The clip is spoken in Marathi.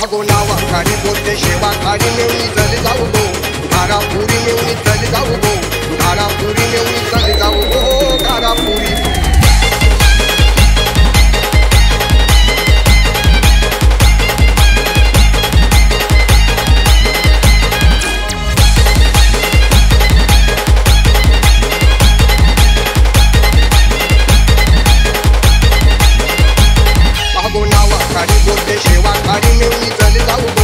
अगो नावा खाडी बोलते शेवा खाडी मिळून चल जाऊ गो घारापुरी मिळून चल जाऊ गो घारापुरी मिळून चल जाऊ गो घारापुरी अगो नावा खाडी बोलते शेवा खाडी मिळून चल जाऊ गो